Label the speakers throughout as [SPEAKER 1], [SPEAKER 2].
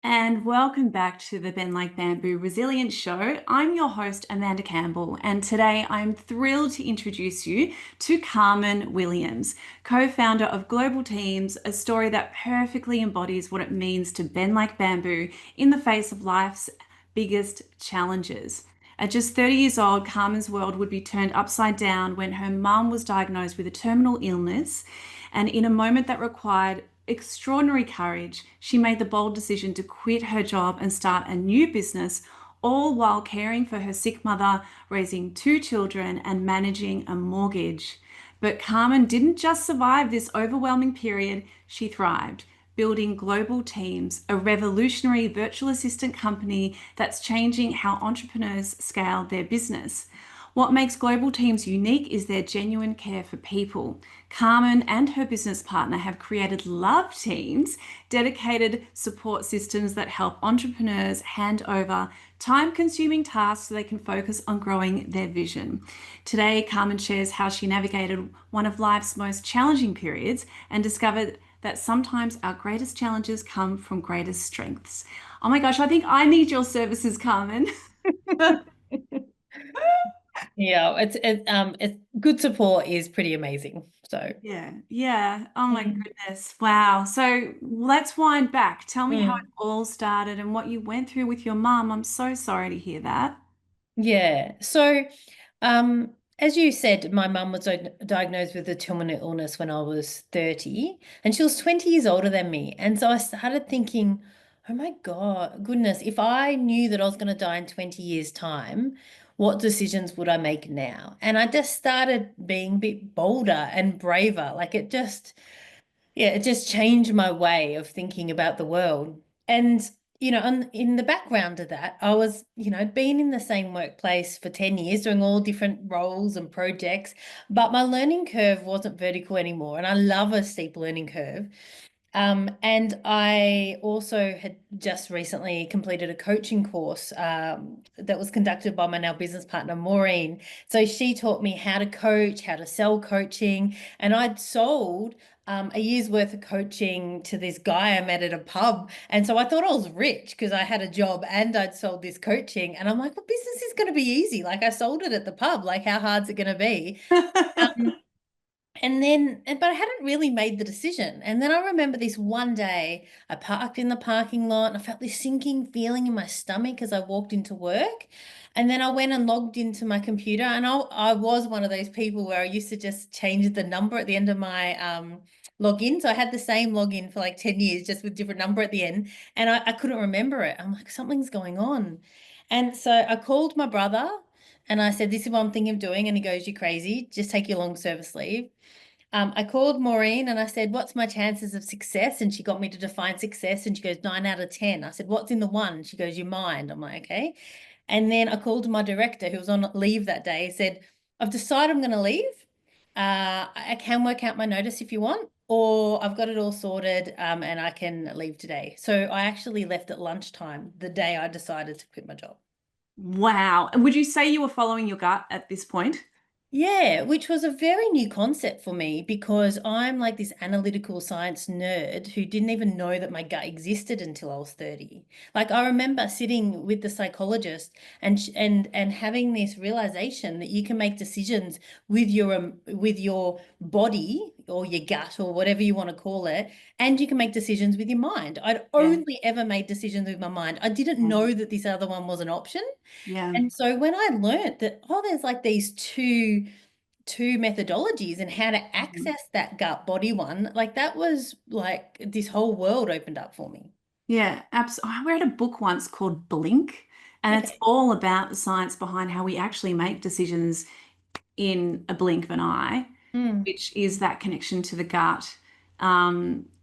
[SPEAKER 1] And welcome back to the Bend Like Bamboo Resilience Show. I'm your host, Amanda Campbell, and today I'm thrilled to introduce you to Carmen Williams, co-founder of Global Teams, a story that perfectly embodies what it means to bend like bamboo in the face of life's biggest challenges. At just 30 years old, Carmen's world would be turned upside down when her mum was diagnosed with a terminal illness. And in a moment that required extraordinary courage, she made the bold decision to quit her job and start a new business, all while caring for her sick mother, raising two children, and managing a mortgage. But Carmen didn't just survive this overwhelming period, she thrived, building Global Teams, a revolutionary virtual assistant company that's changing how entrepreneurs scale their business. What makes Global Teams unique is their genuine care for people. Carmen and her business partner have created love teams, dedicated support systems that help entrepreneurs hand over time-consuming tasks so they can focus on growing their vision. Today, Carmen shares how she navigated one of life's most challenging periods and discovered that sometimes our greatest challenges come from greatest strengths. Oh my gosh, I think I need your services, Carmen.
[SPEAKER 2] Yeah, it's good support is pretty amazing. So,
[SPEAKER 1] Yeah, yeah. Oh my
[SPEAKER 2] mm,
[SPEAKER 1] goodness. Wow. So let's wind back. Tell me how it
[SPEAKER 2] mm,
[SPEAKER 1] all started and what you went through with your mum. I'm so sorry to hear that.
[SPEAKER 2] yeah. So, as you said, my mum was diagnosed with a terminal illness when I was 30, and she was 20 years older than me. And so I started thinking, oh my God, goodness, if I knew that I was going to die in 20 years' time, what decisions would I make now? And I just started being a bit bolder and braver. Yeah, it just changed my way of thinking about the world. And, in the background of that, I was, been in the same workplace for 10 years, doing all different roles and projects, but my learning curve wasn't vertical anymore. And I love a steep learning curve. And I also had just recently completed a coaching course that was conducted by my now business partner, Maureen. So she taught me how to coach, how to sell coaching, and I'd sold a year's worth of coaching to this guy I met at a pub. And so I thought I was rich because I had a job and I'd sold this coaching. And I'm like, well, business is going to be easy. Like I sold it at the pub. Like, how hard's it going to be? Um, but I hadn't really made the decision. And then I remember this one day I parked in the parking lot and I felt this sinking feeling in my stomach as I walked into work. And then I went and logged into my computer. And I was one of those people where I used to just change the number at the end of my login. So I had the same login for like 10 years, just with different number at the end. And I couldn't remember it. I'm like, something's going on. And so I called my brother and I said, this is what I'm thinking of doing. And he goes, you're crazy. Just take your long service leave. I called Maureen and I said, what's my chances of success? And she got me to define success and she goes, 9 out of 10. I said, what's in the one? She goes, your mind. I'm like, okay. And then I called my director who was on leave that day, said, I've decided I'm going to leave. I can work out my notice if you want, or I've got it all sorted and I can leave today. So I actually left at lunchtime the day I decided to quit my job.
[SPEAKER 1] Wow. And would you say you were following your gut at this point?
[SPEAKER 2] Yeah, which was a very new concept for me because I'm like this analytical science nerd who didn't even know that my gut existed until I was 30. Like I remember sitting with the psychologist and having this realization that you can make decisions with your body or your gut or whatever you want to call it, and you can make decisions with your mind. I'd
[SPEAKER 1] Yeah.
[SPEAKER 2] only ever made decisions with my mind. I didn't
[SPEAKER 1] Yeah.
[SPEAKER 2] know that this other one was an option.
[SPEAKER 1] Yeah.
[SPEAKER 2] And so when I learnt that, oh, there's like these two methodologies and how to
[SPEAKER 1] Mhm.
[SPEAKER 2] access that gut body one, like that was like this whole world opened up for me.
[SPEAKER 1] Yeah, absolutely. I read a book once called Blink, and it's
[SPEAKER 2] Okay.
[SPEAKER 1] all about the science behind how we actually make decisions in a blink of an eye,
[SPEAKER 2] Mm.
[SPEAKER 1] which is that connection to the gut.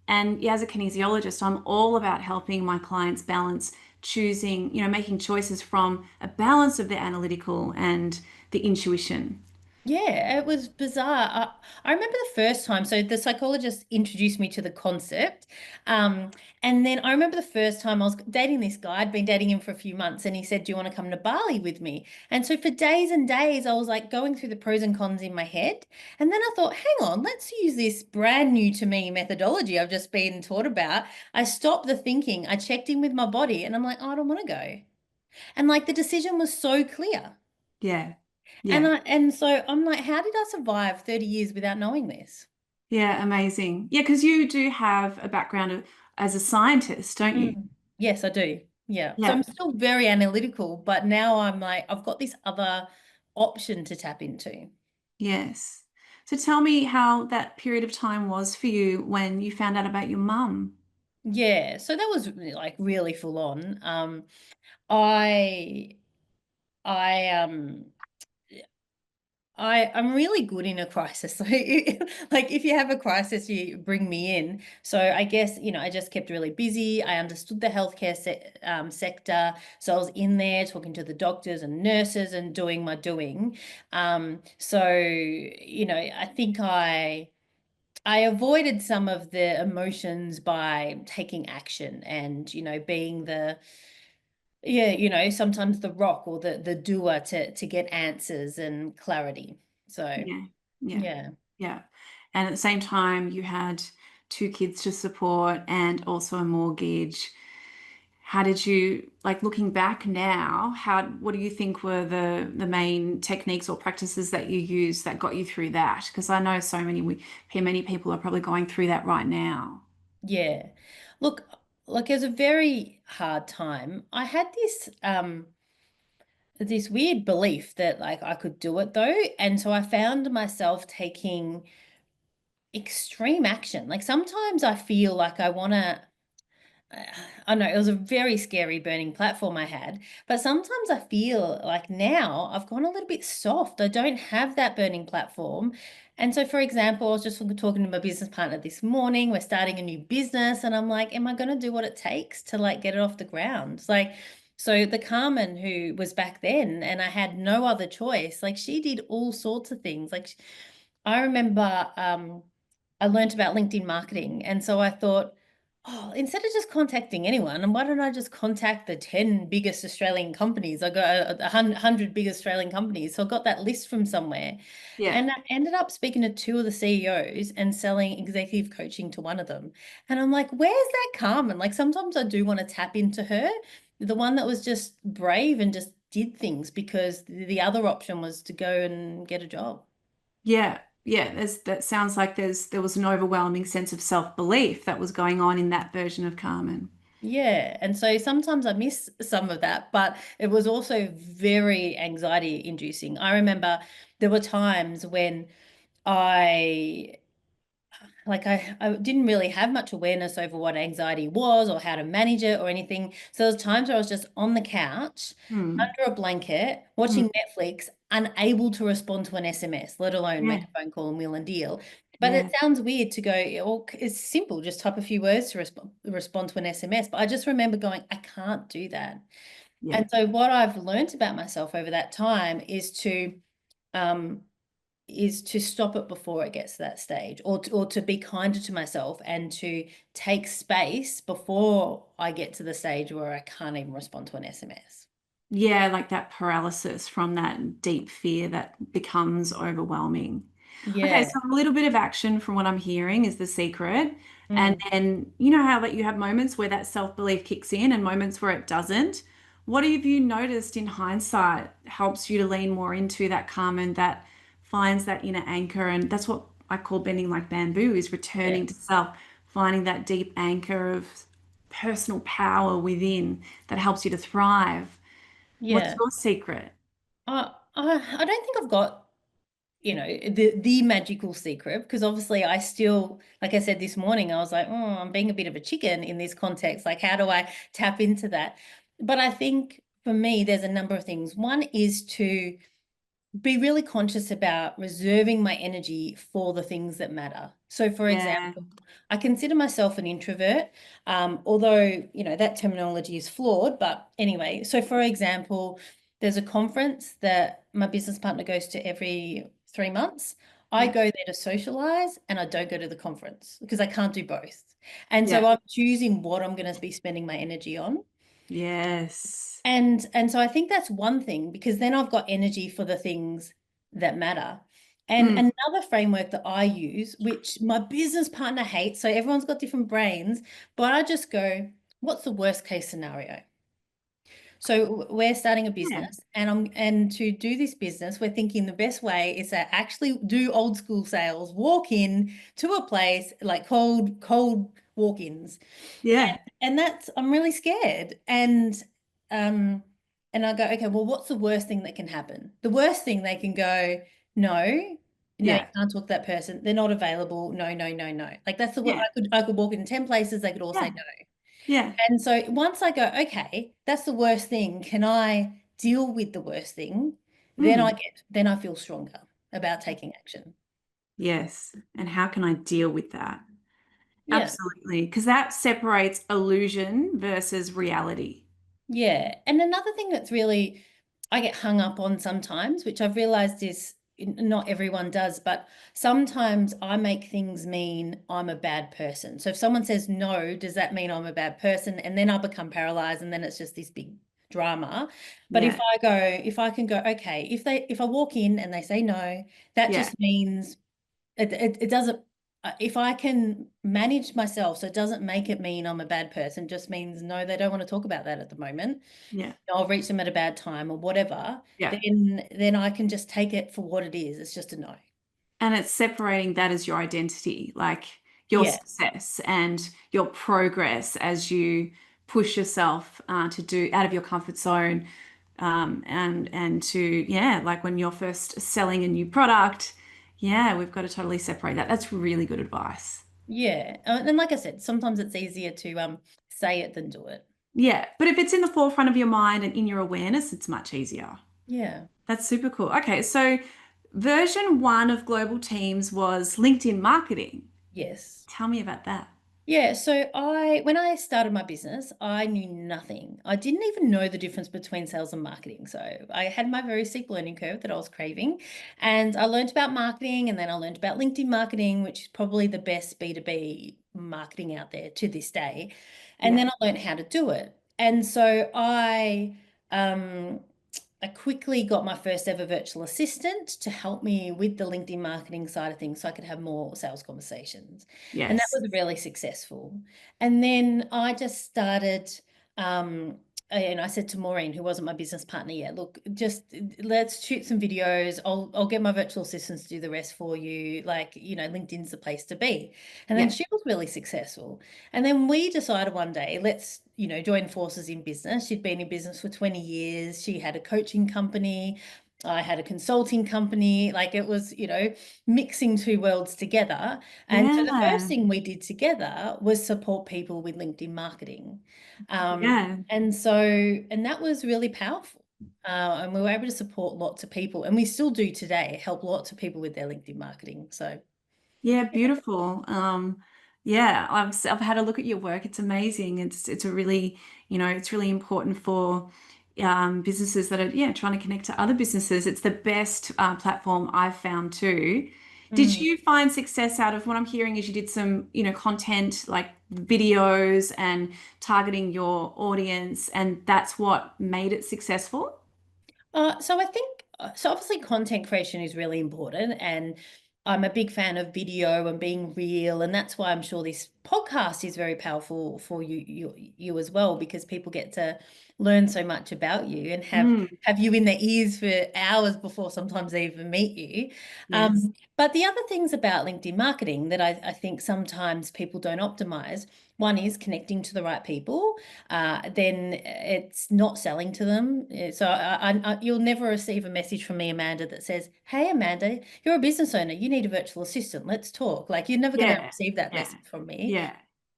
[SPEAKER 1] And yeah, as a kinesiologist, I'm all about helping my clients balance choosing, making choices from a balance of their analytical and the intuition.
[SPEAKER 2] Yeah, it was bizarre. I remember the first time, so the psychologist introduced me to the concept. Um, and then I remember the first time I was dating this guy. I'd been dating him for a few months, and he said, "Do you want to come to Bali with me?" And so for days and days, I was like going through the pros and cons in my head. And then I thought, hang on, let's use this brand new to me methodology I've just been taught about. I stopped the thinking, I checked in with my body, and I'm like, oh, I don't want to go. And like the decision was so clear.
[SPEAKER 1] Yeah.
[SPEAKER 2] And
[SPEAKER 1] Yeah.
[SPEAKER 2] so I'm like, how did I survive 30 years without knowing this?
[SPEAKER 1] Yeah. Amazing. Yeah, because you do have a background as a scientist, don't you?
[SPEAKER 2] Yes, I do. Yeah. So
[SPEAKER 1] Yeah.
[SPEAKER 2] I'm still very analytical, but now I'm like, I've got this other option to tap into.
[SPEAKER 1] Yes. So tell me how that period of time was for you when you found out about your mum.
[SPEAKER 2] Yeah. So that was like really full on. I I I'm really good in a crisis. So like if you have a crisis, you bring me in. So I guess, I just kept really busy. I understood the healthcare sector. So I was in there talking to the doctors and nurses and doing my doing. I think I avoided some of the emotions by taking action and, being sometimes the rock or the doer to get answers and clarity. So
[SPEAKER 1] Yeah. Yeah.
[SPEAKER 2] yeah.
[SPEAKER 1] Yeah. And at the same time, you had two kids to support and also a mortgage. How did you, like looking back now, what do you think were the main techniques or practices that you used that got you through that? Because I know many people are probably going through that right now.
[SPEAKER 2] Yeah. Look, like it was a very hard time. I had this weird belief that like I could do it though. And so I found myself taking extreme action. Like sometimes I feel like I want to I know it was a very scary burning platform I had, but sometimes I feel like now I've gone a little bit soft. I don't have that burning platform. And so, for example, I was just talking to my business partner this morning. We're starting a new business, and I'm like, am I going to do what it takes to like get it off the ground? It's like, so the Carmen who was back then, and I had no other choice, like she did all sorts of things. I remember I learned about LinkedIn marketing. And so I thought, oh, instead of just contacting anyone, why don't I just contact the 10 biggest Australian companies? I got 100 big Australian companies. So I got that list from somewhere.
[SPEAKER 1] Yeah.
[SPEAKER 2] And I ended up speaking to two of the CEOs and selling executive coaching to one of them. And I'm like, where's that Carmen? Like sometimes I do want to tap into her, the one that was just brave and just did things because the other option was to go and get a job.
[SPEAKER 1] Yeah, yeah, that sounds like there was an overwhelming sense of self-belief that was going on in that version of Carmen.
[SPEAKER 2] Yeah. And so sometimes I miss some of that, but it was also very anxiety inducing. I remember there were times when I I didn't really have much awareness over what anxiety was or how to manage it or anything. So there's times where I was just on the couch
[SPEAKER 1] Hmm.
[SPEAKER 2] under a blanket
[SPEAKER 1] Hmm.
[SPEAKER 2] watching Netflix, unable to respond to an SMS, let alone make
[SPEAKER 1] Yeah,
[SPEAKER 2] a phone call and wheel and deal. But it
[SPEAKER 1] yeah,
[SPEAKER 2] sounds weird to go, or it's simple, just type a few words to respond to an SMS. But I just remember going, I can't do that.
[SPEAKER 1] yeah.
[SPEAKER 2] And so what I've learned about myself over that time um, is to stop it before it gets to that stage or to be kinder to myself and to take space before I get to the stage where I can't even respond to an SMS.
[SPEAKER 1] Yeah, like that paralysis from that deep fear that becomes overwhelming. Okay,
[SPEAKER 2] Yeah.
[SPEAKER 1] so a little bit of action from what I'm hearing is the secret. And
[SPEAKER 2] Mm.
[SPEAKER 1] then you know how that you have moments where that self-belief kicks in and moments where it doesn't. What have you noticed in hindsight helps you to lean more into that calm and that finds that inner anchor? And that's what I call bending like bamboo, is returning to
[SPEAKER 2] Yes.
[SPEAKER 1] self, finding that deep anchor of personal power within that helps you to thrive. What's
[SPEAKER 2] Yeah.
[SPEAKER 1] your secret?
[SPEAKER 2] I don't think I've got, the magical secret because obviously I still, like I said this morning, I was like, oh, I'm being a bit of a chicken in this context. Like, how do I tap into that? But I think for me, there's a number of things. One is to be really conscious about reserving my energy for the things that matter. So, for
[SPEAKER 1] Yeah,
[SPEAKER 2] example, I consider myself an introvert, although, that terminology is flawed. But anyway, so for example, there's a conference that my business partner goes to every 3 months. I
[SPEAKER 1] Yeah.
[SPEAKER 2] go there to socialize and I don't go to the conference because I can't do both. And
[SPEAKER 1] Yeah.
[SPEAKER 2] so I'm choosing what I'm going to be spending my energy on.
[SPEAKER 1] Yes.
[SPEAKER 2] And so I think that's one thing because then I've got energy for the things that matter. And
[SPEAKER 1] Mm.
[SPEAKER 2] another framework that I use, which my business partner hates, so everyone's got different brains, but I just go, what's the worst case scenario? So we're starting a
[SPEAKER 1] Yeah.
[SPEAKER 2] business and to do this business, we're thinking the best way is to actually do old school sales, walk in to a place like cold walk-ins.
[SPEAKER 1] Yeah.
[SPEAKER 2] And that's I'm really scared. Um and I go, okay, well, what's the worst thing that can happen? The worst thing they can go, no, no, you
[SPEAKER 1] Yeah.
[SPEAKER 2] can't talk to that person. They're not available. No, no, no, no. Like that's the what
[SPEAKER 1] Yeah.
[SPEAKER 2] I could walk in 10 places, they could all say
[SPEAKER 1] Yeah.
[SPEAKER 2] no.
[SPEAKER 1] Yeah.
[SPEAKER 2] And so once I go, okay, that's the worst thing. Can I deal with the worst thing?
[SPEAKER 1] Mm.
[SPEAKER 2] Then I feel stronger about taking action.
[SPEAKER 1] Yes. And how can I deal with that?
[SPEAKER 2] Yeah.
[SPEAKER 1] Absolutely. Because that separates illusion versus reality.
[SPEAKER 2] Yeah. And another thing that's really, I get hung up on sometimes, which I've realized is not everyone does, but sometimes I make things mean I'm a bad person. So if someone says no, does that mean I'm a bad person? And then I become paralyzed and then it's just this big drama. But
[SPEAKER 1] Yeah.
[SPEAKER 2] if I can go, okay, if I walk in and they say no, that
[SPEAKER 1] Yeah.
[SPEAKER 2] just means it doesn't, if I can manage myself so it doesn't make it mean I'm a bad person, just means no, they don't want to talk about that at the moment.
[SPEAKER 1] Yeah.
[SPEAKER 2] I'll reach them at a bad time or whatever,
[SPEAKER 1] Yeah.
[SPEAKER 2] then I can just take it for what it is. It's just a no.
[SPEAKER 1] And it's separating that as your identity, like your
[SPEAKER 2] Yeah.
[SPEAKER 1] success and your progress as you push yourself to do out of your comfort zone, and to yeah, like when you're first selling a new product, yeah, we've got to totally separate that. That's really good advice.
[SPEAKER 2] Yeah. And like I said, sometimes it's easier to say it than do it.
[SPEAKER 1] Yeah, but if it's in the forefront of your mind and in your awareness, it's much easier.
[SPEAKER 2] Yeah.
[SPEAKER 1] That's super cool. Okay, so version one of Global Teams was LinkedIn marketing.
[SPEAKER 2] Yes.
[SPEAKER 1] Tell me about that.
[SPEAKER 2] Yeah, so when I started my business, I knew nothing. I didn't even know the difference between sales and marketing. So I had my very steep learning curve that I was craving, and I learned about marketing, and then I learned about LinkedIn marketing, which is probably the best B2B marketing out there to this day. And
[SPEAKER 1] Yeah.
[SPEAKER 2] then I learned how to do it. And so um I quickly got my first ever virtual assistant to help me with the LinkedIn marketing side of things so I could have more sales conversations. And that
[SPEAKER 1] Yes.
[SPEAKER 2] was really successful. And then I just started, and I said to Maureen, who wasn't my business partner yet, look, just let's shoot some videos. I'll get my virtual assistants to do the rest for you. Like, LinkedIn's the place to be. And then
[SPEAKER 1] Yeah.
[SPEAKER 2] she was really successful. And then we decided one day, let's, join forces in business. She'd been in business for 20 years. She had a coaching company. I had a consulting company. Like it was, mixing two worlds together. And so the first
[SPEAKER 1] Yeah.
[SPEAKER 2] thing we did together was support people with LinkedIn marketing.
[SPEAKER 1] Yeah.
[SPEAKER 2] And that was really powerful. And we were able to support lots of people, and we still do today, help lots of people with their LinkedIn marketing. So,
[SPEAKER 1] Yeah, beautiful. Yeah, I've had a look at your work. It's amazing. It's a really, it's really important for businesses that are yeah trying to connect to other businesses. It's the best platform I've found too. Did
[SPEAKER 2] mm.
[SPEAKER 1] you find success out of what I'm hearing is you did some, content like videos and targeting your audience, and that's what made it successful?
[SPEAKER 2] So I think so. Obviously, content creation is really important, and I'm a big fan of video and being real, and that's why I'm sure this podcast is very powerful for you as well, because people get to learn so much about you and
[SPEAKER 1] Mm,
[SPEAKER 2] have you in their ears for hours before sometimes they even meet you.
[SPEAKER 1] yes.
[SPEAKER 2] But the other things about LinkedIn marketing that I think sometimes people don't optimize. One is connecting to the right people, then it's not selling to them. So you'll never receive a message from me, Amanda, that says, "Hey, Amanda, you're a business owner. You need a virtual assistant. Let's talk." Like you're never going to
[SPEAKER 1] Yeah.
[SPEAKER 2] receive that
[SPEAKER 1] Yeah.
[SPEAKER 2] message from me.
[SPEAKER 1] Yeah.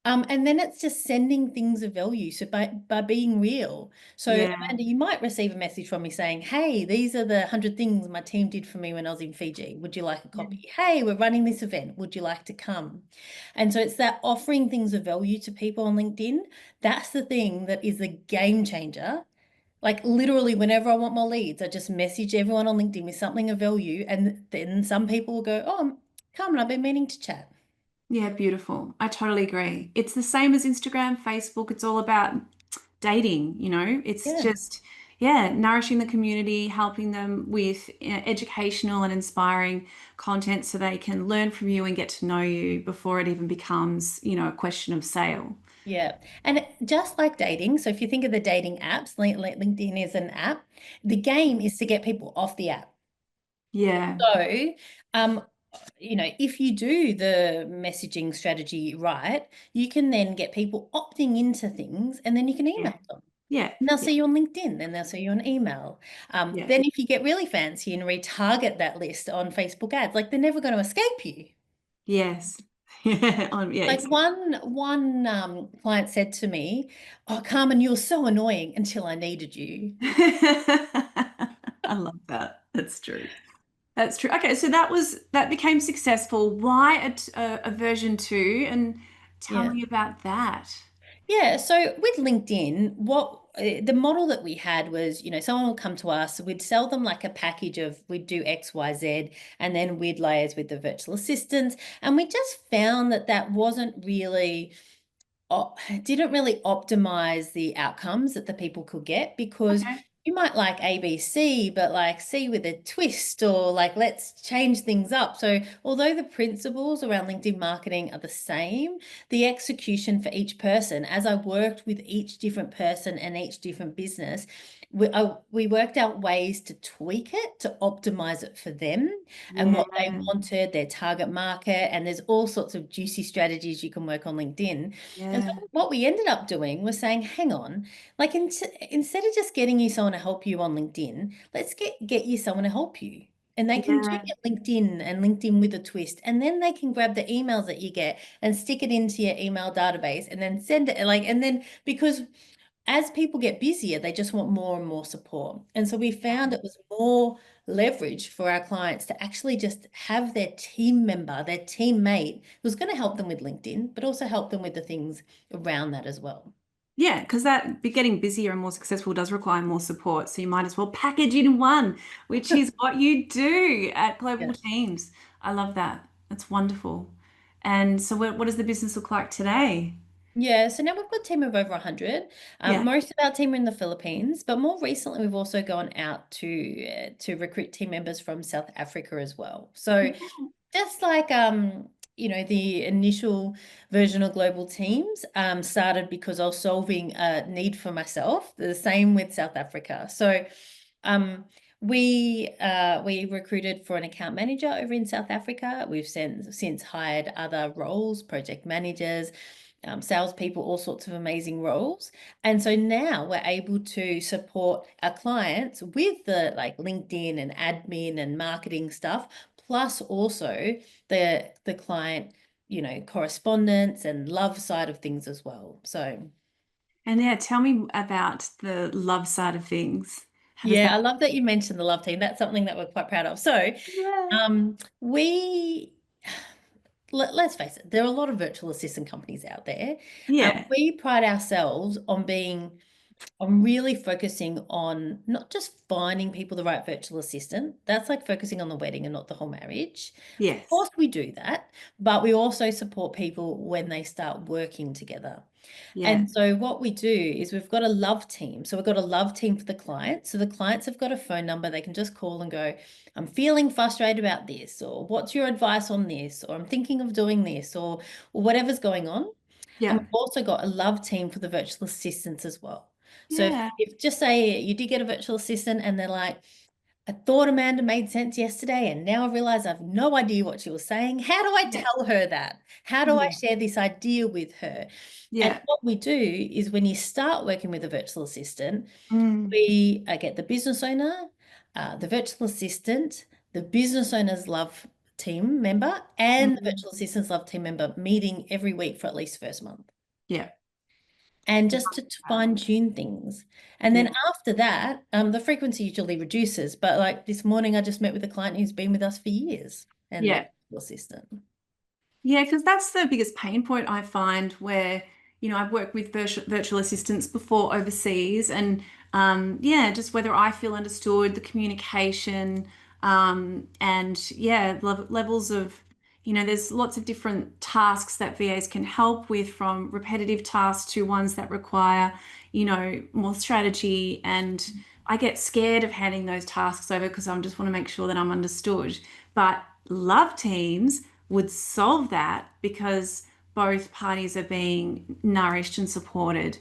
[SPEAKER 2] And then it's just sending things of value. So by being real. So
[SPEAKER 1] Yeah.
[SPEAKER 2] Amanda, you might receive a message from me saying, "Hey, these are the 100 things my team did for me when I was in Fiji. Would you like a
[SPEAKER 1] Yeah.
[SPEAKER 2] copy? Hey, we're running this event. Would you like to come?" And so it's that offering things of value to people on LinkedIn. That's the thing that is the game changer. Like literally, whenever I want more leads, I just message everyone on LinkedIn with something of value. And then some people will go, oh, Carmen, I've been meaning to chat.
[SPEAKER 1] Yeah, beautiful. I totally agree. It's the same as Instagram, Facebook. It's all about dating, you know? It's
[SPEAKER 2] Yeah.
[SPEAKER 1] just, yeah, nourishing the community, helping them with educational and inspiring content so they can learn from you and get to know you before it even becomes, a question of sale.
[SPEAKER 2] Yeah. And just like dating, so if you think of the dating apps, LinkedIn is an app. The game is to get people off the app.
[SPEAKER 1] Yeah,
[SPEAKER 2] So, um, if you do the messaging strategy right, you can then get people opting into things and then you can
[SPEAKER 1] yeah,
[SPEAKER 2] email them.
[SPEAKER 1] yeah,
[SPEAKER 2] And they'll
[SPEAKER 1] yeah,
[SPEAKER 2] see you on LinkedIn, then they'll see you on email.
[SPEAKER 1] yeah.
[SPEAKER 2] Then if you get really fancy and retarget that list on Facebook ads, like they're never going to escape you.
[SPEAKER 1] Yes. Yeah, yeah,
[SPEAKER 2] Like
[SPEAKER 1] exactly.
[SPEAKER 2] one client said to me, "Oh, Carmen, you were so annoying until I needed you."
[SPEAKER 1] I love that. That's true. That's true. Okay, so that became successful. Why a version two? And tell
[SPEAKER 2] Yeah.
[SPEAKER 1] me about that.
[SPEAKER 2] Yeah, so with LinkedIn, what the model that we had was, someone would come to us, we'd sell them like a package of, we'd do X, Y, Z, and then we'd liaise with the virtual assistants. And we just found that that wasn't really didn't really optimize the outcomes that the people could get because
[SPEAKER 1] Okay.
[SPEAKER 2] you might like ABC, but like C with a twist or like let's change things up. So, although the principles around LinkedIn marketing are the same, the execution for each person, as I worked with each different person and each different business, we worked out ways to tweak it to optimize it for them and
[SPEAKER 1] Yeah,
[SPEAKER 2] what they wanted, their target market. And there's all sorts of juicy strategies you can work on LinkedIn. And
[SPEAKER 1] yeah,
[SPEAKER 2] so what we ended up doing was saying, hang on, like instead of just getting you someone to help you on LinkedIn, let's get you someone to help you. And they can do
[SPEAKER 1] yeah.
[SPEAKER 2] it LinkedIn and LinkedIn with a twist. And then they can grab the emails that you get and stick it into your email database and then send it and then because as people get busier, they just want more and more support. And so we found it was more leverage for our clients to actually just have their team member, their teammate, who's going to help them with LinkedIn, but also help them with the things around that as well.
[SPEAKER 1] Yeah, because getting busier and more successful does require more support. So you might as well package it in one, which is what you do at Global
[SPEAKER 2] Yeah.
[SPEAKER 1] Teams. I love that. That's wonderful. And so what does the business look like today?
[SPEAKER 2] Yeah, so now we've got a team of over 100.
[SPEAKER 1] Yeah.
[SPEAKER 2] Most of our team are in the Philippines, but more recently we've also gone out to recruit team members from South Africa as well. So just like the initial version of global teams started because I was solving a need for myself. The same with South Africa. So um, we recruited for an account manager over in South Africa. We've since hired other roles, project managers, salespeople, all sorts of amazing roles. And so now we're able to support our clients with the like LinkedIn and admin and marketing stuff, plus also the client, correspondence and love side of things as well. So
[SPEAKER 1] And yeah, tell me about the love side of things. How does
[SPEAKER 2] yeah,
[SPEAKER 1] that?
[SPEAKER 2] I love that you mentioned the love team. That's something that we're quite proud of. So
[SPEAKER 1] Yeah.
[SPEAKER 2] we let's face it, there are a lot of virtual assistant companies out there.
[SPEAKER 1] Yeah.
[SPEAKER 2] We pride ourselves on really focusing on not just finding people the right virtual assistant. That's like focusing on the wedding and not the whole marriage. Of
[SPEAKER 1] Yes.
[SPEAKER 2] course, we do that, but we also support people when they start working together.
[SPEAKER 1] Yeah.
[SPEAKER 2] And so what we do is we've got a love team. So we've got a love team for the client. So the clients have got a phone number they can just call and go, I'm feeling frustrated about this, or what's your advice on this, or I'm thinking of doing this, or whatever's going on. And
[SPEAKER 1] Yeah.
[SPEAKER 2] we've also got a love team for the virtual assistants as well. So
[SPEAKER 1] Yeah.
[SPEAKER 2] if just say you did get a virtual assistant and they're like, I thought Amanda made sense yesterday, and now I realize I've no idea what she was saying. How do I
[SPEAKER 1] Yeah.
[SPEAKER 2] tell her that? How do I
[SPEAKER 1] Yeah.
[SPEAKER 2] share this idea with her? And
[SPEAKER 1] Yeah.
[SPEAKER 2] what we do is when you start working with a virtual assistant,
[SPEAKER 1] Mm.
[SPEAKER 2] we get the business owner, the virtual assistant, the business owner's love team member, and the
[SPEAKER 1] Mm.
[SPEAKER 2] virtual assistant's love team member meeting every week for at least first month
[SPEAKER 1] Yeah.
[SPEAKER 2] and just to fine tune things. And
[SPEAKER 1] Yeah.
[SPEAKER 2] then after that, the frequency usually reduces. But like this morning, I just met with a client who's been with us for years and their
[SPEAKER 1] Yeah.
[SPEAKER 2] assistant.
[SPEAKER 1] Yeah, because that's the biggest pain point I find where, I've worked with virtual assistants before overseas, and yeah, just whether I feel understood, the communication, and yeah, levels of, there's lots of different tasks that VAs can help with, from repetitive tasks to ones that require, more strategy. And I get scared of handing those tasks over because I just want to make sure that I'm understood. But love teams would solve that because both parties are being nourished and supported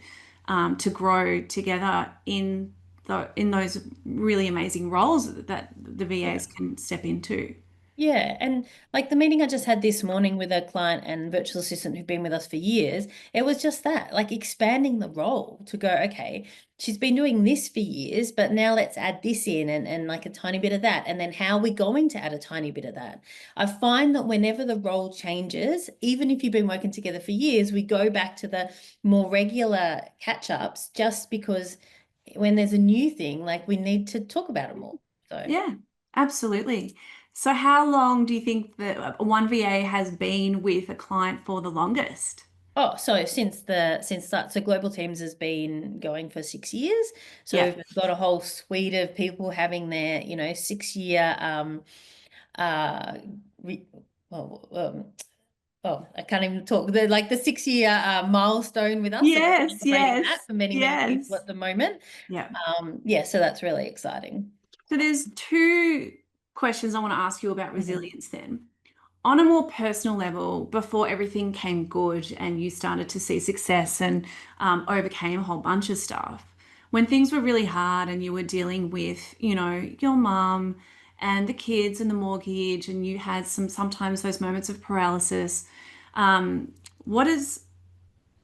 [SPEAKER 1] to grow together in those really amazing roles that the VAs can step into.
[SPEAKER 2] Yeah, and like the meeting I just had this morning with a client and virtual assistant who've been with us for years, it was just that, like expanding the role to go, okay, she's been doing this for years, but now let's add this in and like a tiny bit of that. And then how are we going to add a tiny bit of that? I find that whenever the role changes, even if you've been working together for years, we go back to the more regular catch-ups just because when there's a new thing, like we need to talk about it more. So.
[SPEAKER 1] Yeah, absolutely. So, how long do you think that one VA has been with a client for the longest?
[SPEAKER 2] Oh, so since that, so Global Teams has been going for 6 years. So
[SPEAKER 1] Yeah.
[SPEAKER 2] we've got a whole suite of people having their, 6 year uh re, well, oh, I can't even talk. The like the 6 year milestone with us. So we're
[SPEAKER 1] Yes,
[SPEAKER 2] celebrating that
[SPEAKER 1] yes,
[SPEAKER 2] for many, many people
[SPEAKER 1] yes.
[SPEAKER 2] at the moment.
[SPEAKER 1] Yeah.
[SPEAKER 2] Yeah, so that's really exciting.
[SPEAKER 1] So there's two questions I want to ask you about
[SPEAKER 2] Mhm.
[SPEAKER 1] resilience then. On a more personal level, before everything came good and you started to see success and overcame a whole bunch of stuff, when things were really hard and you were dealing with, your mum and the kids and the mortgage, and you had sometimes those moments of paralysis, um, what is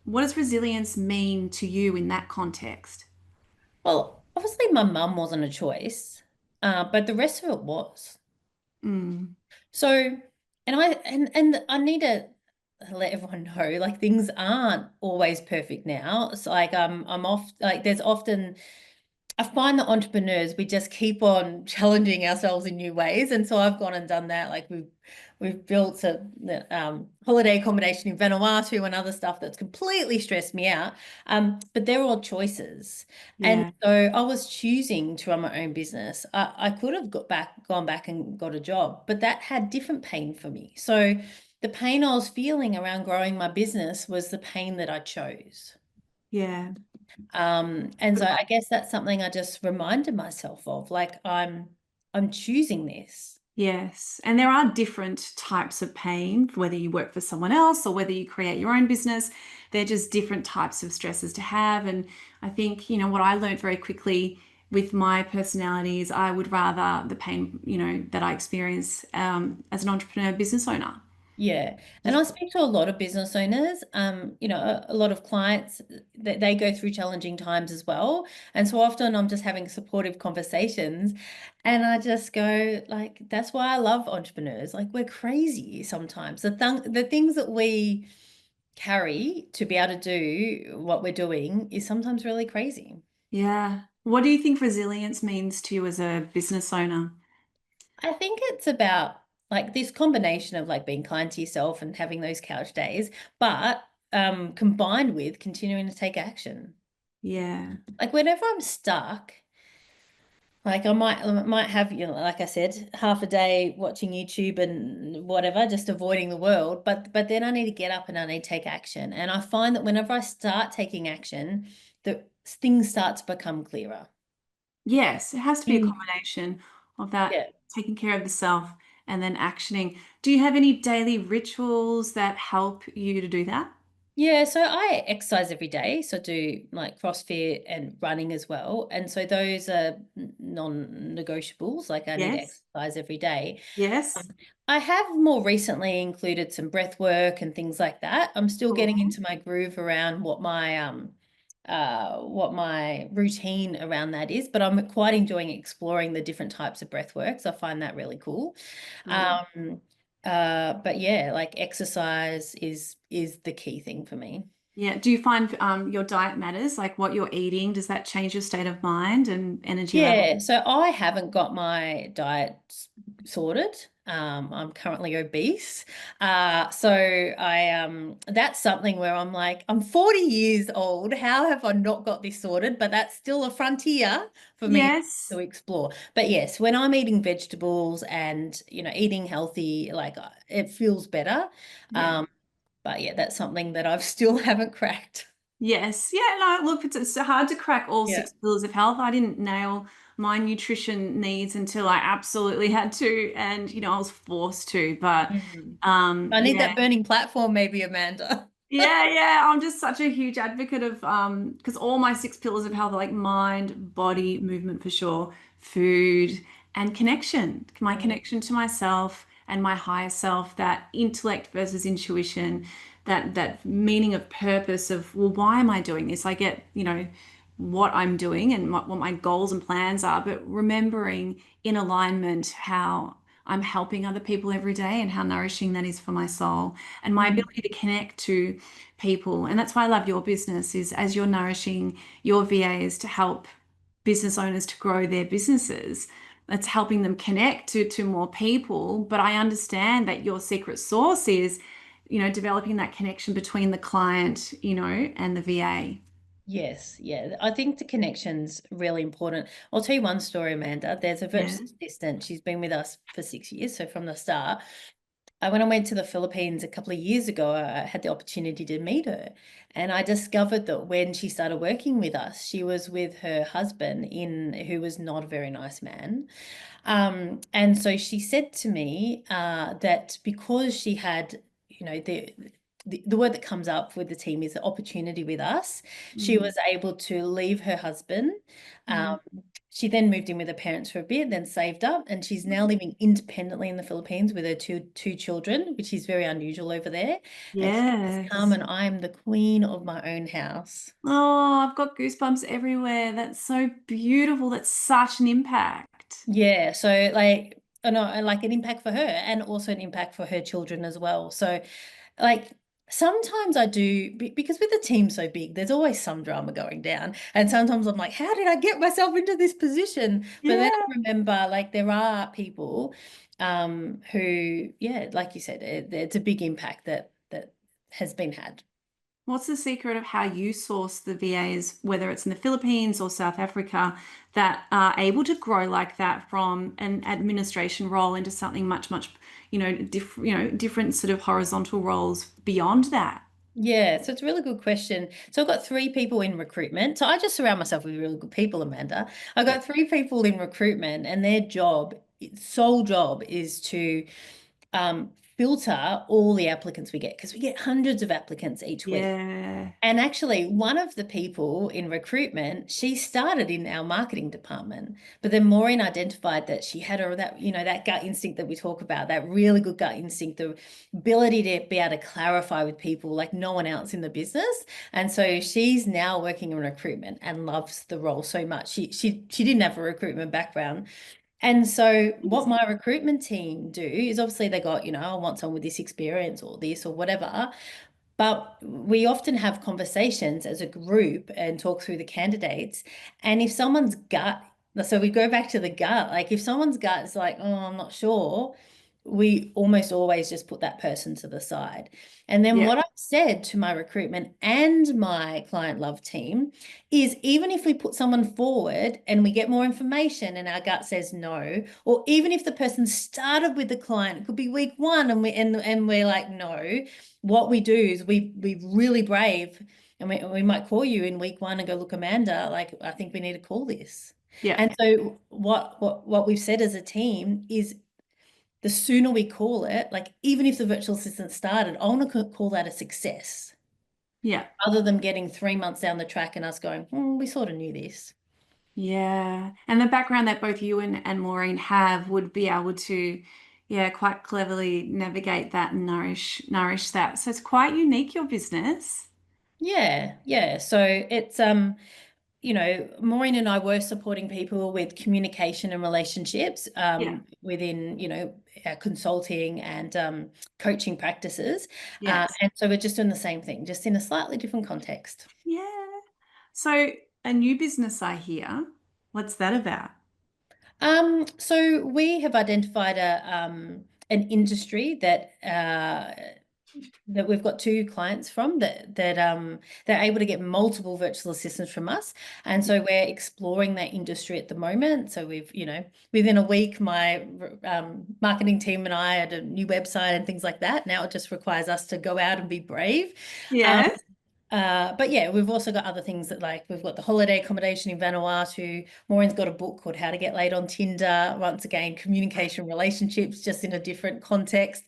[SPEAKER 1] what does resilience mean to you in that context?
[SPEAKER 2] Well, obviously my mum wasn't a choice, but the rest of it was.
[SPEAKER 1] Mm,
[SPEAKER 2] So, and I need to let everyone know, like things aren't always perfect now. It's like I'm off like there's often I find that entrepreneurs, we just keep on challenging ourselves in new ways. And so I've gone and done that. Like we've built a holiday accommodation in Vanuatu and other stuff that's completely stressed me out. But they're all choices. And
[SPEAKER 1] yeah,
[SPEAKER 2] so I was choosing to run my own business. I could have gone back and got a job, but that had different pain for me. So the pain I was feeling around growing my business was the pain that I chose.
[SPEAKER 1] yeah.
[SPEAKER 2] And so I guess that's something I just reminded myself of, like I'm choosing this.
[SPEAKER 1] Yes, and there are different types of pain, whether you work for someone else or whether you create your own business. They're just different types of stresses to have. And I think, what I learned very quickly with my personality is I would rather the pain, that I experience as an entrepreneur business owner.
[SPEAKER 2] Yeah. And
[SPEAKER 1] Just,
[SPEAKER 2] I speak to a lot of business owners, a lot of clients that they go through challenging times as well. And so often I'm just having supportive conversations and I just go like, that's why I love entrepreneurs. Like we're crazy sometimes. The things that we carry to be able to do what we're doing is sometimes really crazy.
[SPEAKER 1] yeah. What do you think resilience means to you as a business owner?
[SPEAKER 2] I think it's about like this combination of like being kind to yourself and having those couch days, but combined with continuing to take action.
[SPEAKER 1] Yeah.
[SPEAKER 2] Like whenever I'm stuck, like I might have, like I said, half a day watching YouTube and whatever, just avoiding the world. But then I need to get up and I need to take action. And I find that whenever I start taking action, the things start to become clearer.
[SPEAKER 1] Yes, it has to be a
[SPEAKER 2] Mm.
[SPEAKER 1] combination of that
[SPEAKER 2] Yeah.
[SPEAKER 1] taking care of the self and then actioning. Do you have any daily rituals that help you to do that?
[SPEAKER 2] Yeah, so I exercise every day. So I do like CrossFit and running as well. And so those are non-negotiables. Like I need to
[SPEAKER 1] Yes,
[SPEAKER 2] exercise every day.
[SPEAKER 1] yes.
[SPEAKER 2] I have more recently included some breath work and things like that. I'm still getting
[SPEAKER 1] Cool.
[SPEAKER 2] into my groove around what my routine around that is, but I'm quite enjoying exploring the different types of breath works. I find that really cool.
[SPEAKER 1] Great.
[SPEAKER 2] Um, but yeah, like exercise is the key thing for me.
[SPEAKER 1] Yeah. Do you find your diet matters? Like what you're eating, does that change your state of mind and energy level?
[SPEAKER 2] Yeah, so I haven't got my diet sorted. I'm currently obese. So that's something where I'm like, I'm 40 years old. How have I not got this sorted? But that's still a frontier for me to
[SPEAKER 1] Yes.
[SPEAKER 2] explore. But yes, when I'm eating vegetables and, eating healthy, like it feels better.
[SPEAKER 1] Yeah.
[SPEAKER 2] Um, but yeah, that's something that I've still haven't cracked.
[SPEAKER 1] Yes. Yeah. No, look, it's hard to crack all
[SPEAKER 2] Yeah.
[SPEAKER 1] 6 pillars of health. I didn't nail my nutrition needs until I absolutely had to, and I was forced to. But
[SPEAKER 2] Mhm. I need
[SPEAKER 1] yeah.
[SPEAKER 2] that burning platform, maybe, Amanda.
[SPEAKER 1] Yeah, I'm just such a huge advocate of because all my 6 pillars of health are like mind, body, movement for sure, food, and connection. My connection to myself and my higher self, that intellect versus intuition, that meaning of purpose of, well, why am I doing this? I get, what I'm doing and what my goals and plans are, but remembering in alignment how I'm helping other people every day and how nourishing that is for my soul and my
[SPEAKER 2] Mm.
[SPEAKER 1] ability to connect to people. And that's why I love your business is as you're nourishing your VAs to help business owners to grow their businesses. It's helping them connect to more people. But I understand that your secret sauce is, developing that connection between the client, and the VA.
[SPEAKER 2] Yes, yeah. I think the connection's really important. I'll tell you one story, Amanda. There's a
[SPEAKER 1] Yeah.
[SPEAKER 2] virtual assistant. She's been with us for 6 years, so from the start. When I went to the Philippines a couple of years ago, I had the opportunity to meet her. And I discovered that when she started working with us, she was with her husband who was not a very nice man. And so she said to me that because she had, the word that comes up with the team is the opportunity with us. She
[SPEAKER 1] Mm,
[SPEAKER 2] was able to leave her husband.
[SPEAKER 1] mm.
[SPEAKER 2] Um, she then moved in with her parents for a bit, then saved up, and she's now living independently in the Philippines with her two children, which is very unusual over there. And she says,
[SPEAKER 1] Yes.
[SPEAKER 2] Carmen, I am the queen of my own house.
[SPEAKER 1] Oh, I've got goosebumps everywhere. That's so beautiful. That's such an impact.
[SPEAKER 2] Yeah, so like, I know, like an impact for her and also an impact for her children as well. So, like, sometimes I do because with the team so big, there's always some drama going down. And sometimes I'm like, how did I get myself into this position? But then
[SPEAKER 1] Yeah.
[SPEAKER 2] I remember, like, there are people who, yeah, like you said, it's a big impact that has been had.
[SPEAKER 1] What's the secret of how you source the VAs, whether it's in the Philippines or South Africa, that are able to grow like that from an administration role into something much, different sort of horizontal roles beyond that?
[SPEAKER 2] Yeah, so it's a really good question. So I've got three people in recruitment. So I just surround myself with really good people, Amanda. I've
[SPEAKER 1] Yeah.
[SPEAKER 2] got three people in recruitment, and their sole job is to filter all the applicants we get because we get hundreds of applicants each week.
[SPEAKER 1] Yeah.
[SPEAKER 2] And actually, one of the people in recruitment, she started in our marketing department, but then Maureen identified that she had that gut instinct that we talk about, that really good gut instinct, the ability to be able to clarify with people like no one else in the business. And so she's now working in recruitment and loves the role so much. She didn't have a recruitment background. And so what my recruitment team do is obviously they got, I want someone with this experience or this or whatever. But we often have conversations as a group and talk through the candidates. And if someone's gut, so we go back to the gut, like if someone's gut is like, oh, I'm not sure, we almost always just put that person to the side. And then
[SPEAKER 1] Yeah.
[SPEAKER 2] what I've said to my recruitment and my client love team is even if we put someone forward and we get more information and our gut says no, or even if the person started with the client, it could be week one and we're like no, what we do is we really brave and we might call you in week one and go, look, Amanda, like I think we need to call this.
[SPEAKER 1] Yeah.
[SPEAKER 2] And so what we've said as a team is the sooner we call it, like even if the virtual assistant started, I want to call that a success
[SPEAKER 1] Yeah.
[SPEAKER 2] rather than getting 3 months down the track and us going, we sort of knew this.
[SPEAKER 1] Yeah. And the background that both you and Maureen have would be able to, yeah, quite cleverly navigate that and nourish that. So it's quite unique, your business.
[SPEAKER 2] Yeah, yeah. So it's Maureen and I were supporting people with communication and relationships
[SPEAKER 1] Yeah.
[SPEAKER 2] within, our consulting and coaching practices.
[SPEAKER 1] Yes.
[SPEAKER 2] And so we're just doing the same thing, just in a slightly different context.
[SPEAKER 1] Yeah. So a new business I hear. What's that about?
[SPEAKER 2] So we have identified an industry that that we've got 2 clients from that they're able to get multiple virtual assistants from us, and so we're exploring that industry at the moment. So we've, within a week, my marketing team and I had a new website and things like that. Now it just requires us to go out and be brave. Um,
[SPEAKER 1] Yes.
[SPEAKER 2] but yeah, we've also got other things that, like, we've got the holiday accommodation in Vanuatu. Maureen's got a book called How to Get Laid on Tinder. Once again, communication relationships, just in a different context.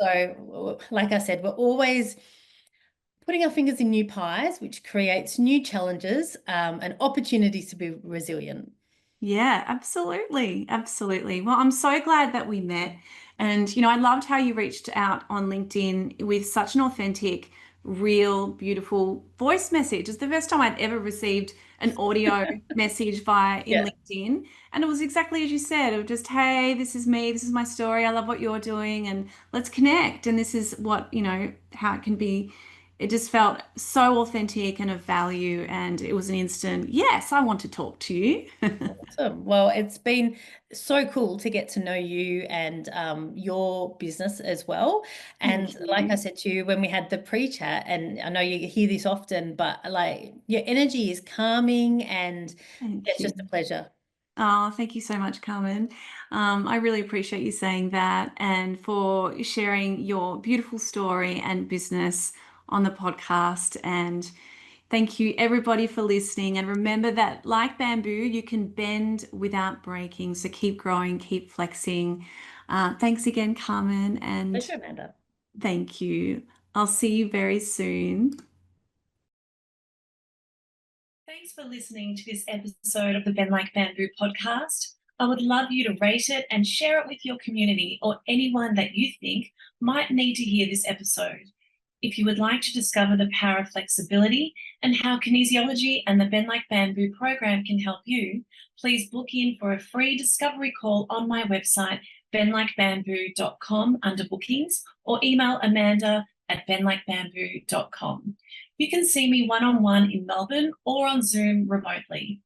[SPEAKER 2] So like I said, we're always putting our fingers in new pies, which creates new challenges, and opportunities to be resilient.
[SPEAKER 1] Yeah, absolutely. Absolutely. Well, I'm so glad that we met. And, I loved how you reached out on LinkedIn with such an authentic, real, beautiful voice message. It's the first time I'd ever received an audio message via in
[SPEAKER 2] Yeah.
[SPEAKER 1] LinkedIn. And it was exactly as you said, of just, hey, this is me, this is my story. I love what you're doing, and let's connect. And this is what, how it can be. It just felt so authentic and of value. And it was an instant, yes, I want to talk to you.
[SPEAKER 2] Awesome. Well, it's been so cool to get to know you and your business as well.
[SPEAKER 1] Thank
[SPEAKER 2] And like I
[SPEAKER 1] you.
[SPEAKER 2] said to you when we had the pre-chat, and I know you hear this often, but like, your energy is calming, and
[SPEAKER 1] Thank
[SPEAKER 2] it's just a
[SPEAKER 1] you.
[SPEAKER 2] pleasure.
[SPEAKER 1] Oh, thank you so much, Carmen. I really appreciate you saying that and for sharing your beautiful story and business on the podcast. And thank you, everybody, for listening. And remember that, like bamboo, you can bend without breaking. So keep growing, keep flexing. Thanks again, Carmen. And
[SPEAKER 2] Pleasure, Amanda.
[SPEAKER 1] thank you. I'll see you very soon. Thanks for listening to this episode of the Ben Like Bamboo podcast. I would love you to rate it and share it with your community or anyone that you think might need to hear this episode. If you would like to discover the power of flexibility and how kinesiology and the Ben Like Bamboo program can help you, please book in for a free discovery call on my website, benlikebamboo.com, under bookings, or email amanda@benlikebamboo.com. You can see me one-on-one in Melbourne or on Zoom remotely.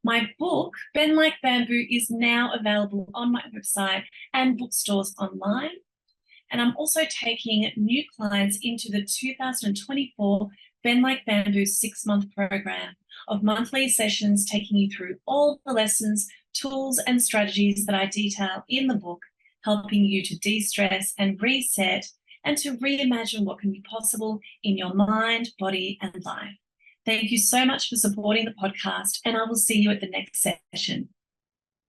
[SPEAKER 1] My book, Ben Like Bamboo, is now available on my website and bookstores online. And I'm also taking new clients into the 2024 Ben Like Bamboo 6-month program of monthly sessions taking you through all the lessons, tools, and strategies that I detail in the book, helping you to de-stress and reset and to reimagine what can be possible in your mind, body, and life. Thank you so much for supporting the podcast, and I will see you at the next session.